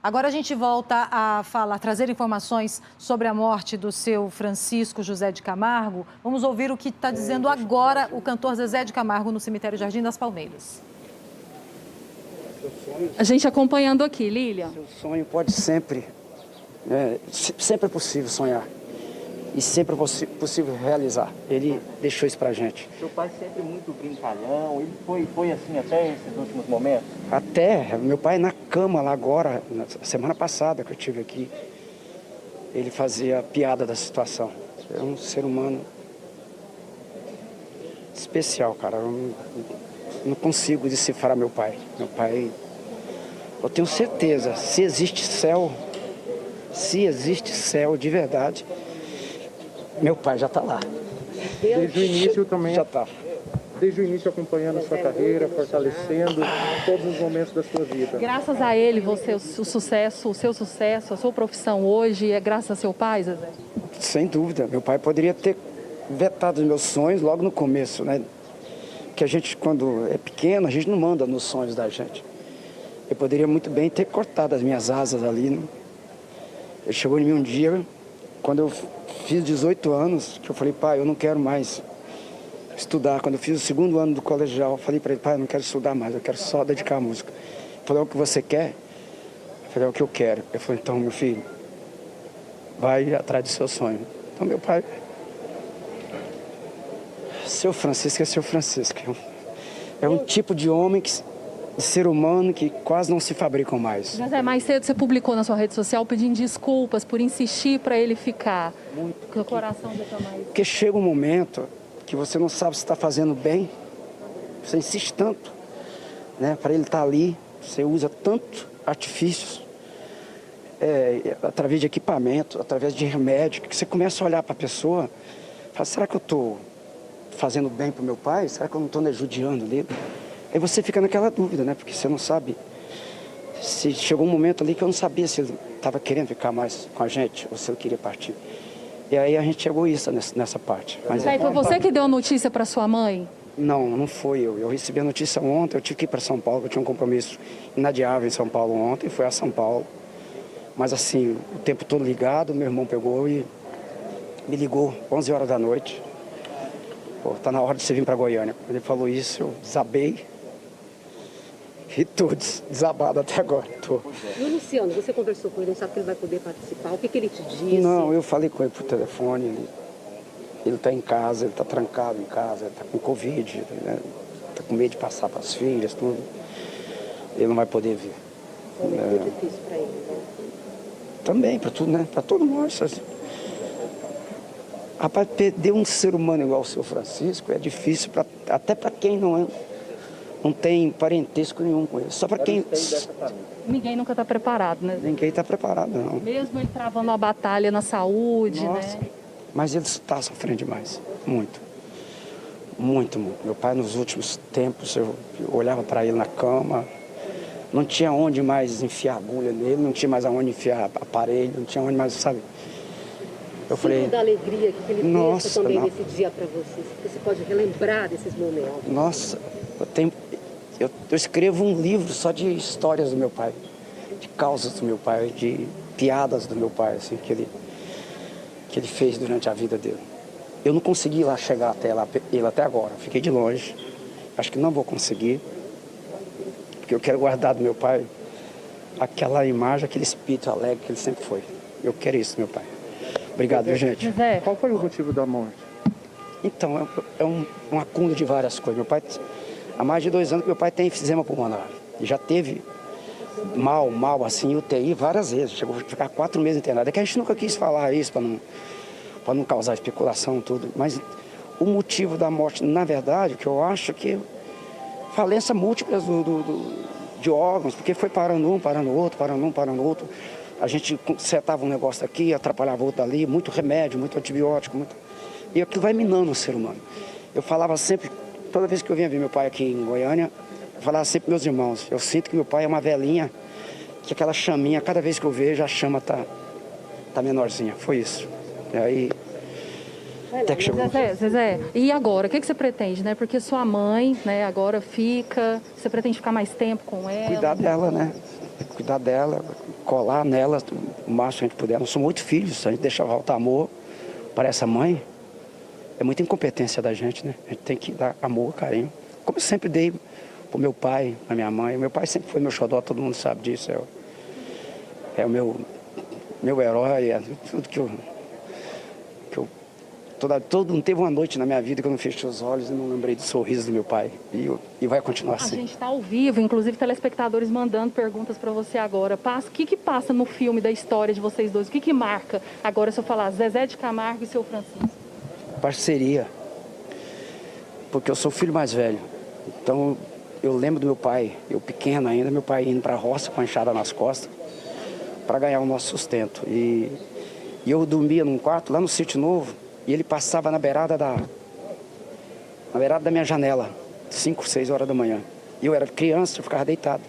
Agora a gente volta a trazer informações sobre a morte do seu Francisco José de Camargo. Vamos ouvir o que está dizendo agora o cantor Zezé de Camargo no cemitério Jardim das Palmeiras. A gente acompanhando aqui, Lília. Seu sonho pode sempre, sempre é possível sonhar. E sempre é possível realizar. Ele deixou isso pra gente. Seu pai sempre muito brincalhão, ele foi assim até esses últimos momentos? Até, meu pai na cama lá agora, na semana passada que eu estive aqui, ele fazia piada da situação. É um ser humano especial, cara. Eu não consigo decifrar meu pai. Meu pai, eu tenho certeza, se existe céu de verdade, meu pai já está lá. Desde o início também. Já está. Desde o início acompanhando a sua carreira, fortalecendo todos os momentos da sua vida. Graças a ele, o seu sucesso, a sua profissão hoje é graças a seu pai, Zezé? Sem dúvida. Meu pai poderia ter vetado os meus sonhos logo no começo, né? Que a gente, quando é pequeno, a gente não manda nos sonhos da gente. Eu poderia muito bem ter cortado as minhas asas ali, né? Ele chegou em mim um dia, quando eu fiz 18 anos, que eu falei, pai, eu não quero mais estudar. Quando eu fiz o 2º ano do colegial, eu falei para ele, pai, eu não quero estudar mais, eu quero só dedicar à música. Ele falou, é o que você quer? Eu falei, é o que eu quero. Ele falou, então, meu filho, vai atrás do seu sonho. Então, meu pai, seu Francisco é seu Francisco. É um tipo de homem, de ser humano que quase não se fabricam mais. Mas mais cedo você publicou na sua rede social pedindo desculpas por insistir para ele ficar. Muito. O coração deixa mais. Porque chega um momento que você não sabe se está fazendo bem, você insiste tanto, né, para ele estar ali, você usa tanto artifícios, através de equipamento, através de remédio, que você começa a olhar para a pessoa e fala, será que eu estou fazendo bem para o meu pai? Será que eu não estou judiando dele? Aí você fica naquela dúvida, né? Porque você não sabe se chegou um momento ali que eu não sabia se ele estava querendo ficar mais com a gente ou se ele queria partir. E aí a gente é egoísta nessa parte. Mas foi você que deu a notícia para sua mãe? Não foi eu. Eu recebi a notícia ontem, eu tive que ir para São Paulo, eu tinha um compromisso inadiável em São Paulo ontem, fui a São Paulo. Mas assim, o tempo todo ligado, meu irmão pegou e me ligou 11 horas da noite. Pô, tá na hora de você vir para Goiânia. Quando ele falou isso, eu desabei. E tô desabado até agora. E o Luciano, você conversou com ele, não sabe que ele vai poder participar? O que ele te disse? Não, eu falei com ele por telefone. Ele está em casa, ele está trancado em casa, ele está com Covid, né? Está com medo de passar para as filhas, tudo. Ele não vai poder vir. É muito difícil para ele, né? Também, para tudo, né? Para todo mundo. Rapaz, perder um ser humano igual o seu Francisco é difícil, até para quem não tem parentesco nenhum com ele. Só para quem... Ninguém nunca está preparado, né? Ninguém está preparado, não. Mesmo ele travando uma batalha na saúde, nossa, né? Mas ele está sofrendo demais. Muito. Muito, muito. Meu pai, nos últimos tempos, eu olhava para ele na cama, não tinha onde mais enfiar agulha nele, não tinha mais aonde enfiar aparelho, não tinha onde mais, sabe? Eu falei... da alegria que ele deixa também nesse dia para você. Você pode relembrar desses momentos. Nossa, eu escrevo um livro só de histórias do meu pai, de causas do meu pai, de piadas do meu pai, assim, que ele fez durante a vida dele. Eu não consegui ir lá chegar até ele até agora, fiquei de longe. Acho que não vou conseguir, porque eu quero guardar do meu pai aquela imagem, aquele espírito alegre que ele sempre foi. Eu quero isso, meu pai. Obrigado, viu, gente? Qual foi o motivo da morte? Então, é um acúmulo de várias coisas. Meu pai, há mais de 2 anos que meu pai tem enfisema pulmonar. E já teve mal, assim, UTI várias vezes. Chegou a ficar 4 meses internado. É que a gente nunca quis falar isso para não causar especulação e tudo. Mas o motivo da morte, na verdade, que eu acho que falência múltipla de órgãos, porque foi parando um, parando outro. A gente setava um negócio aqui, atrapalhava outro ali, muito remédio, muito antibiótico, e aquilo vai minando o ser humano. Eu falava sempre, toda vez que eu vinha ver meu pai aqui em Goiânia, eu falava sempre para meus irmãos, eu sinto que meu pai é uma velhinha, que aquela chaminha, cada vez que eu vejo, a chama tá menorzinha. Foi isso. E aí, até que chegou. Zezé, e agora? O que você pretende, né? Porque sua mãe, né, agora você pretende ficar mais tempo com ela? Cuidar dela, né? cuidar dela, colar nela o máximo que a gente puder. Nós somos 8 filhos, se a gente deixar faltar amor para essa mãe, é muita incompetência da gente, né? A gente tem que dar amor, carinho. Como eu sempre dei pro meu pai, pra minha mãe. Meu pai sempre foi meu xodó, todo mundo sabe disso. É o meu herói, é tudo que eu não teve uma noite na minha vida que eu não fechei os olhos e não lembrei do sorriso do meu pai. E vai continuar assim. A gente está ao vivo, inclusive telespectadores mandando perguntas para você agora. O que passa no filme da história de vocês dois? O que marca agora, se eu falar Zezé de Camargo e seu Francisco? Parceria. Porque eu sou o filho mais velho. Então eu lembro do meu pai, eu pequeno ainda, meu pai indo para a roça com a enxada nas costas para ganhar o nosso sustento. E eu dormia num quarto lá no Sítio Novo. E ele passava na beirada da minha janela, 5, 6 horas da manhã. E eu era criança, eu ficava deitado.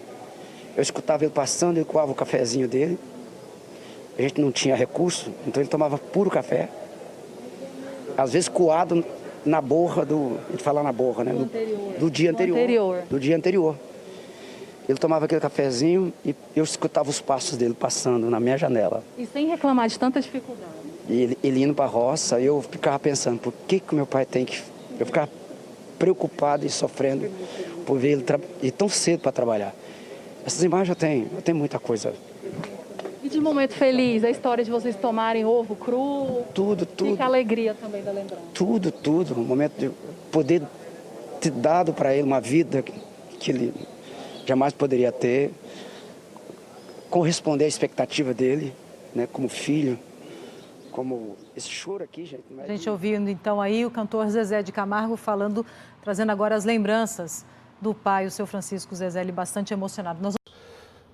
Eu escutava ele passando, ele coava o cafezinho dele. A gente não tinha recurso, então ele tomava puro café. Às vezes coado na borra a gente fala na borra, né? Do dia anterior. Ele tomava aquele cafezinho e eu escutava os passos dele passando na minha janela. E sem reclamar de tanta dificuldade. E ele indo para a roça, eu ficava pensando, por que meu pai tem que... Eu ficava preocupado e sofrendo por ver ele ir tão cedo para trabalhar. Essas imagens eu tenho muita coisa. E de momento feliz, a história de vocês tomarem ovo cru? Tudo. Fica a alegria também da lembrança. Tudo. Um momento de poder ter dado para ele uma vida que ele jamais poderia ter. Corresponder à expectativa dele, né, como filho. Como esse choro aqui, gente. A gente ouvindo então aí o cantor Zezé de Camargo falando, trazendo agora as lembranças do pai, o seu Francisco Zezé, ele bastante emocionado.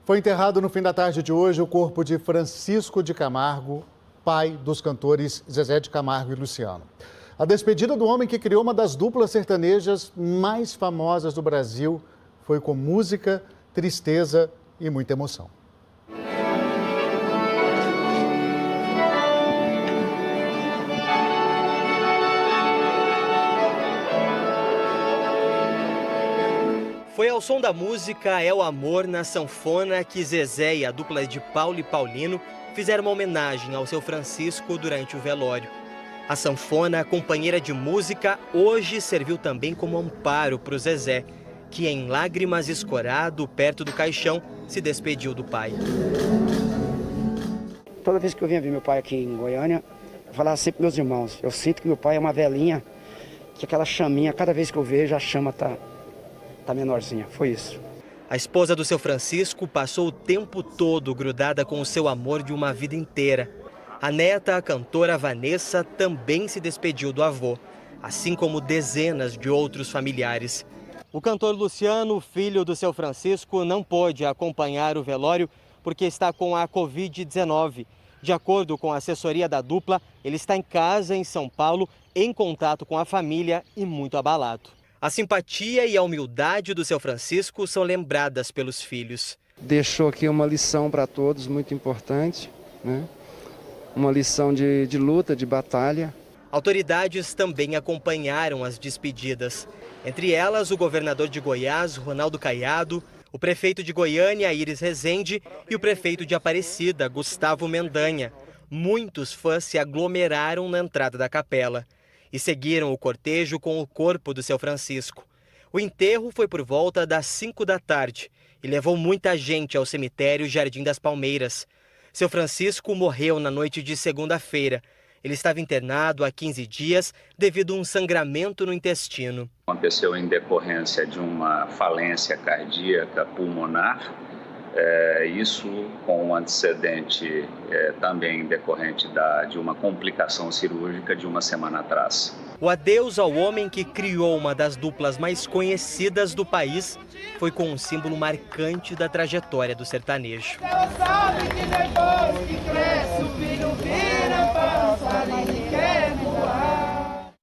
Foi enterrado no fim da tarde de hoje o corpo de Francisco de Camargo, pai dos cantores Zezé de Camargo e Luciano. A despedida do homem que criou uma das duplas sertanejas mais famosas do Brasil foi com música, tristeza e muita emoção. Foi ao som da música É o Amor na Sanfona que Zezé e a dupla de Paulo e Paulino fizeram uma homenagem ao seu Francisco durante o velório. A sanfona, companheira de música, hoje serviu também como amparo para o Zezé, que em lágrimas escorado, perto do caixão, se despediu do pai. Toda vez que eu vinha ver meu pai aqui em Goiânia, eu falava sempre para meus irmãos, eu sinto que meu pai é uma velhinha, que aquela chaminha, cada vez que eu vejo, a chama tá menorzinha, foi isso. A esposa do seu Francisco passou o tempo todo grudada com o seu amor de uma vida inteira. A neta, a cantora Vanessa, também se despediu do avô, assim como dezenas de outros familiares. O cantor Luciano, filho do seu Francisco, não pôde acompanhar o velório porque está com a Covid-19. De acordo com a assessoria da dupla, ele está em casa em São Paulo, em contato com a família e muito abalado. A simpatia e a humildade do seu Francisco são lembradas pelos filhos. Deixou aqui uma lição para todos muito importante, né? Uma lição de luta, de batalha. Autoridades também acompanharam as despedidas. Entre elas, o governador de Goiás, Ronaldo Caiado, o prefeito de Goiânia, Iris Rezende, e o prefeito de Aparecida, Gustavo Mendanha. Muitos fãs se aglomeraram na entrada da capela e seguiram o cortejo com o corpo do seu Francisco. O enterro foi por volta das 5 da tarde e levou muita gente ao cemitério Jardim das Palmeiras. Seu Francisco morreu na noite de segunda-feira. Ele estava internado há 15 dias devido a um sangramento no intestino. Aconteceu em decorrência de uma falência cardíaca pulmonar, isso com um antecedente também decorrente de uma complicação cirúrgica de uma semana atrás. O adeus ao homem que criou uma das duplas mais conhecidas do país foi com um símbolo marcante da trajetória do sertanejo. Ela sabe que depois que cresce o filho vira passarinho.